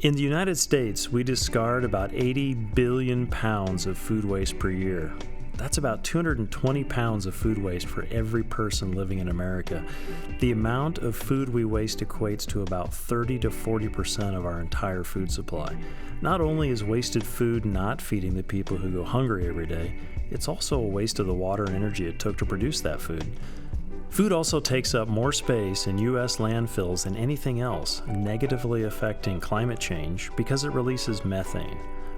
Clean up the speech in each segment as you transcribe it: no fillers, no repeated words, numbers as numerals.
In the United States, we discard about 80 billion pounds of food waste per year. That's about 220 pounds of food waste for every person living in America. The amount of food we waste equates to about 30 to 40% of our entire food supply. Not only is wasted food not feeding the people who go hungry every day, it's also a waste of the water and energy it took to produce that food. Food also takes up more space in U.S. landfills than anything else, negatively affecting climate change because it releases methane,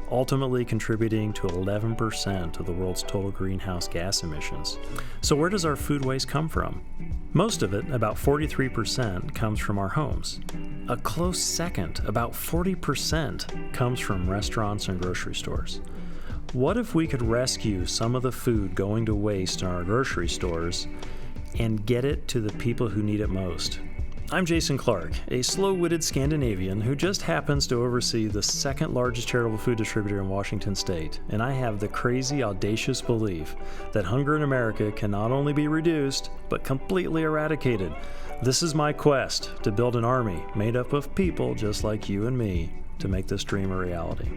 ultimately contributing to 11% of the world's total greenhouse gas emissions. So where does our food waste come from? Most of it, about 43%, comes from our homes. A close second, about 40%, comes from restaurants and grocery stores. What if we could rescue some of the food going to waste in our grocery stores and get it to the people who need it most? I'm Jason Clark, a slow-witted Scandinavian who just happens to oversee the second largest charitable food distributor in Washington state, and I have the crazy, audacious belief that hunger in America can not only be reduced, but completely eradicated. This is my quest to build an army made up of people just like you and me to make this dream a reality.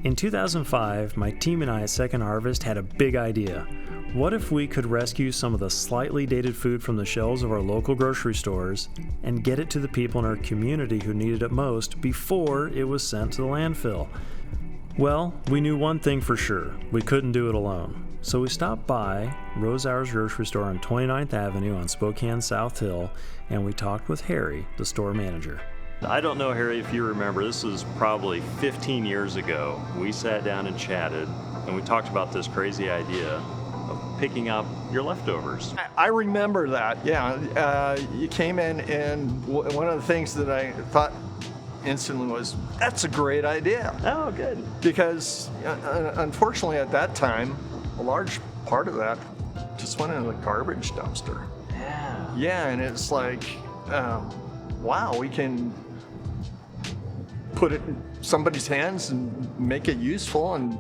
In 2005, my team and I at Second Harvest had a big idea. What if we could rescue some of the slightly dated food from the shelves of our local grocery stores and get it to the people in our community who needed it most before it was sent to the landfill? Well, we knew one thing for sure. We couldn't do it alone. So we stopped by Rosauer's grocery store on 29th Avenue on Spokane South Hill, and we talked with Harry, the store manager. I don't know, Harry, if you remember, this was probably 15 years ago. We sat down and chatted, and we talked about this crazy idea of picking up your leftovers. I remember that, yeah. You came in, and one of the things that I thought instantly was, that's a great idea. Oh, good. Because unfortunately at that time, a large part of that just went into the garbage dumpster. Yeah. Yeah, and it's like, wow, we can put it in somebody's hands and make it useful, and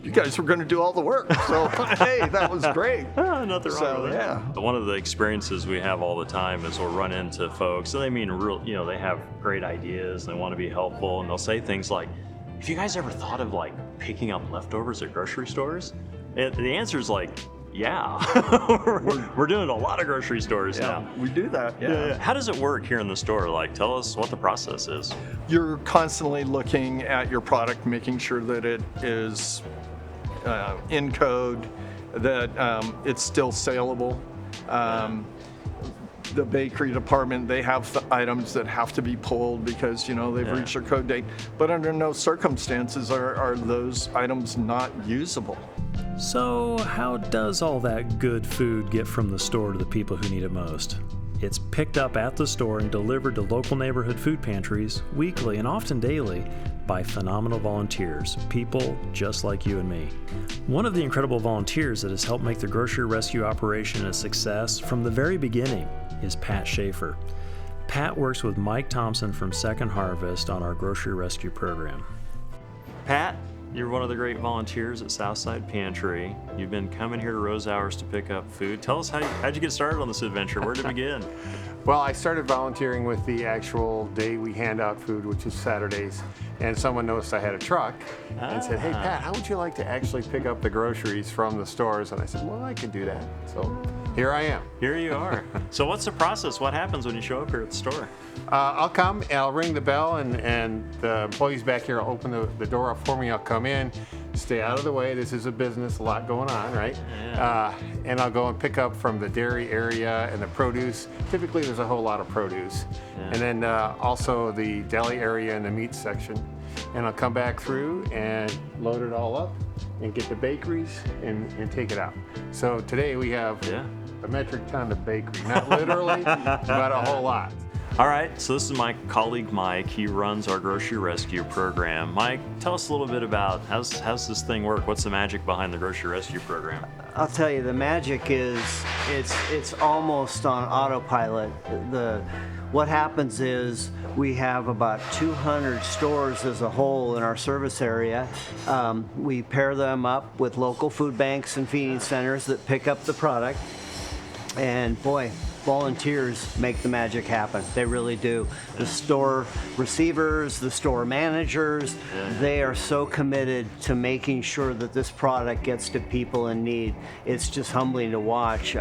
you guys were going to do all the work. So, hey, that was great. Nothing wrong with that. Yeah. One of the experiences we have all the time is we'll run into folks, and they mean real, they have great ideas and they want to be helpful, and they'll say things like, have you guys ever thought of like picking up leftovers at grocery stores? And the answer is like, yeah. We're doing a lot of grocery stores now. We do that, yeah. How does it work here in the store? Like, tell us what the process is. You're constantly looking at your product, making sure that it is in code, that it's still saleable. The bakery department, they have items that have to be pulled because, they've reached their code date. But under no circumstances are those items not usable. So how does all that good food get from the store to the people who need it most? It's picked up at the store and delivered to local neighborhood food pantries weekly and often daily by phenomenal volunteers, people just like you and me. One of the incredible volunteers that has helped make the grocery rescue operation a success from the very beginning is Pat Schaefer. Pat works with Mike Thompson from Second Harvest on our grocery rescue program. Pat, you're one of the great volunteers at Southside Pantry. You've been coming here to Rosauer's to pick up food. Tell us how'd you get started on this adventure? Where did it begin? Well, I started volunteering with the actual day we hand out food, which is Saturdays, and someone noticed I had a truck and said, hey, Pat, how would you like to actually pick up the groceries from the stores? And I said, well, I could do that. So here I am. Here you are. So what's the process? What happens when you show up here at the store? I'll come, and I'll ring the bell, and the employees back here will open the door up for me. I'll come in, stay out of the way. This is a business, a lot going on, right? Yeah. And I'll go and pick up from the dairy area and the produce. Typically, there's a whole lot of produce. Yeah. And then also the deli area and the meat section. And I'll come back through and load it all up and get the bakeries and take it out. So today we have a metric ton of bakery. Not literally, but a whole lot. All right, so this is my colleague Mike. He runs our grocery rescue program. Mike, tell us a little bit about how's this thing work? What's the magic behind the grocery rescue program? I'll tell you, the magic is it's almost on autopilot. What happens is we have about 200 stores as a whole in our service area. We pair them up with local food banks and feeding centers that pick up the product. And boy, volunteers make the magic happen. They really do. The store receivers, the store managers, they are so committed to making sure that this product gets to people in need. It's just humbling to watch.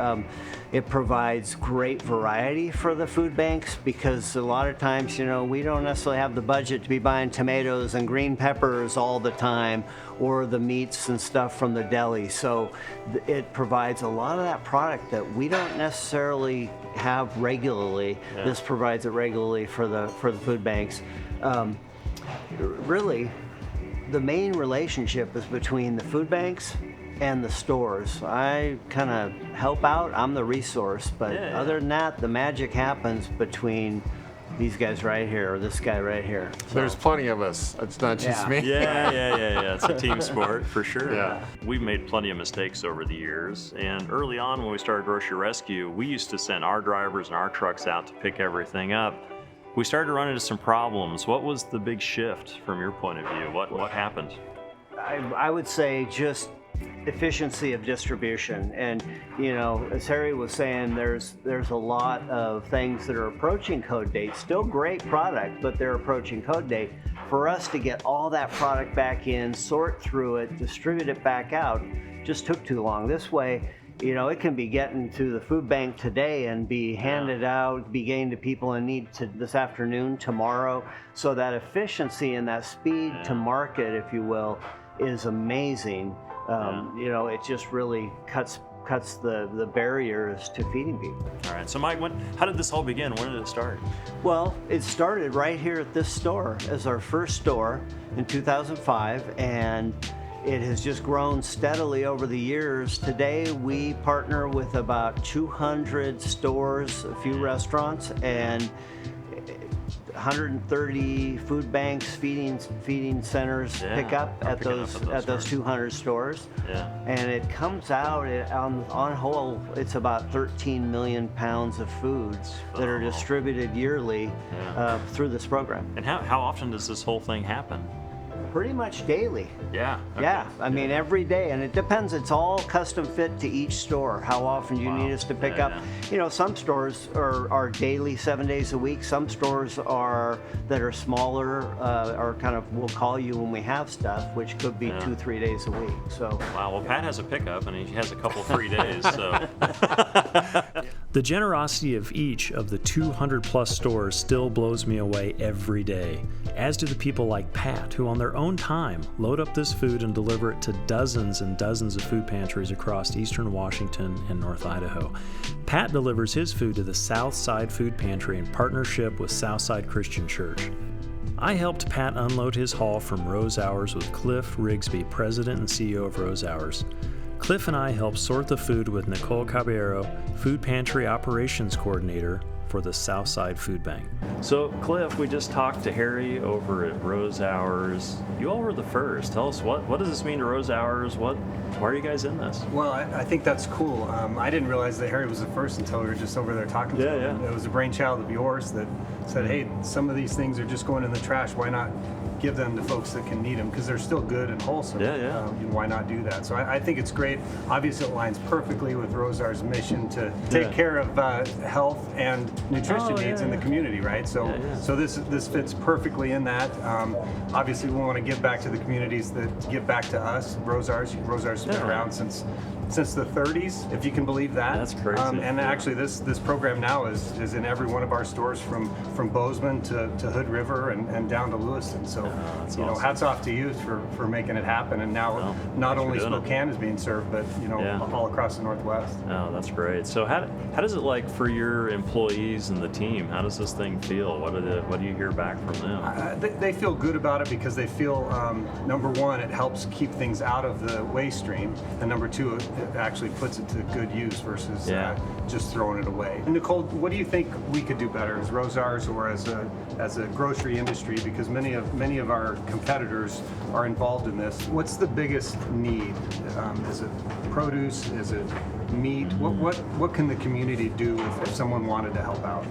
It provides great variety for the food banks because a lot of times, we don't necessarily have the budget to be buying tomatoes and green peppers all the time, or the meats and stuff from the deli. So it provides a lot of that product that we don't necessarily have regularly. Yeah. This provides it regularly for the food banks. Really, the main relationship is between the food banks and the stores. I kind of help out. I'm the resource, but other than that, the magic happens between these guys right here or this guy right here. So. There's plenty of us. It's not just me. Yeah. It's a team sport for sure. Yeah. We've made plenty of mistakes over the years, and early on when we started Grocery Rescue, we used to send our drivers and our trucks out to pick everything up. We started to run into some problems. What was the big shift from your point of view? What happened? I would say just efficiency of distribution. And as Harry was saying, there's a lot of things that are approaching code date. Still great product, but they're approaching code date. For us to get all that product back in, sort through it, distribute it back out, just took too long. This way, it can be getting to the food bank today and be handed out, be getting to people in need this afternoon, tomorrow. So that efficiency and that speed to market, if you will, is amazing. It just really cuts the barriers to feeding people. All right. So Mike, how did this all begin? When did it start? Well, it started right here at this store as our first store in 2005, and it has just grown steadily over the years. Today, we partner with about 200 stores, a few restaurants, and 130 food banks, feeding centers pick up at those 200 stores. Yeah. And it comes out on whole, it's about 13 million pounds of foods that are distributed yearly through this program. And how often does this whole thing happen? Pretty much daily. Yeah. Okay. Yeah. I mean, every day. And it depends. It's all custom fit to each store, how often you need us to pick up. Some stores are daily, 7 days a week. Some stores that are smaller are kind of, we'll call you when we have stuff, which could be 2-3 days a week. So. Wow. Well, Pat has a pickup and he has a couple free days. So. The generosity of each of the 200 plus stores still blows me away every day, as do the people like Pat, who on their own time load up this food and deliver it to dozens and dozens of food pantries across eastern Washington and North Idaho. Pat delivers his food to the Southside Food Pantry in partnership with Southside Christian Church. I helped Pat unload his haul from Rose Hours with Cliff Rigsby, President and CEO of Rose Hours. Cliff and I helped sort the food with Nicole Caballero, Food Pantry Operations Coordinator for the Southside Food Bank. So, Cliff, we just talked to Harry over at Rose Hours. You all were the first. Tell us, what does this mean to Rose Hours? Why are you guys in this? Well, I think that's cool. I didn't realize that Harry was the first until we were just over there talking to him. It was a brainchild of yours that said, hey, some of these things are just going in the trash. Why not give them to folks that can need them, because they're still good and wholesome. Why not do that? So I think it's great. Obviously, it aligns perfectly with Rose Hours' mission to take care of health and nutrition needs in the community, right? So this fits perfectly in that. Obviously, we want to give back to the communities that give back to us. Rose Hours has been around since the 30s, if you can believe that. That's crazy. And actually, this program now is in every one of our stores from Bozeman to Hood River and down to Lewiston. So awesome. Hats off to you for making it happen. And now not only Spokane is being served, but all across the Northwest. Oh, that's great. So how does it like for your employees and the team? How does this thing feel? What do you hear back from them? They feel good about it because they feel number one, it helps keep things out of the waste stream, and number two, it actually puts it to good use versus just throwing it away. And Nicole, what do you think we could do better as Rose Hours or as a grocery industry? Because many of our competitors are involved in this. What's the biggest need? Is it produce? Is it meat? What can the community do if someone wanted to help out?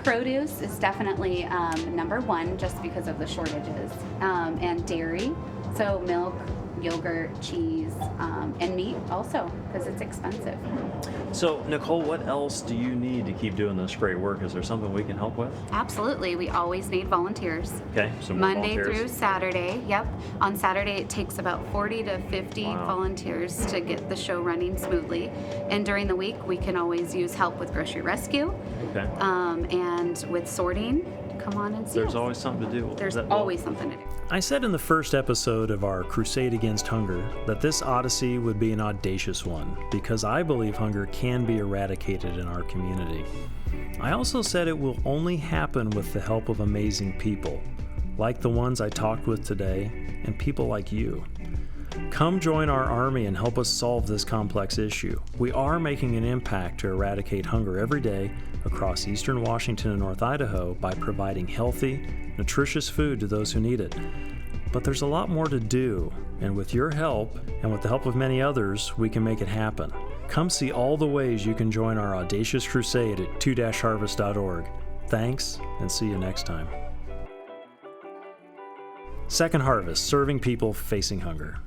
Produce is definitely number one, just because of the shortages, and dairy. So milk, yogurt, cheese, and meat also, because it's expensive. So, Nicole, what else do you need to keep doing this great work? Is there something we can help with? Absolutely. We always need volunteers. Okay, so more Monday volunteers. through Saturday. Yep. On Saturday, it takes about 40 to 50 volunteers to get the show running smoothly. And during the week, we can always use help with grocery rescue Okay. and with sorting. Come on and see There's us. always something to do. There's always something to do. I said in the first episode of our Crusade Against Hunger that this Odyssey would be an audacious one because I believe hunger can be eradicated in our community. I also said it will only happen with the help of amazing people, like the ones I talked with today, and people like you. Come join our army and help us solve this complex issue. We are making an impact to eradicate hunger every day across eastern Washington and North Idaho by providing healthy, nutritious food to those who need it. But there's a lot more to do, and with your help, and with the help of many others, we can make it happen. Come see all the ways you can join our audacious crusade at 2-harvest.org. Thanks, and see you next time. Second Harvest, serving people facing hunger.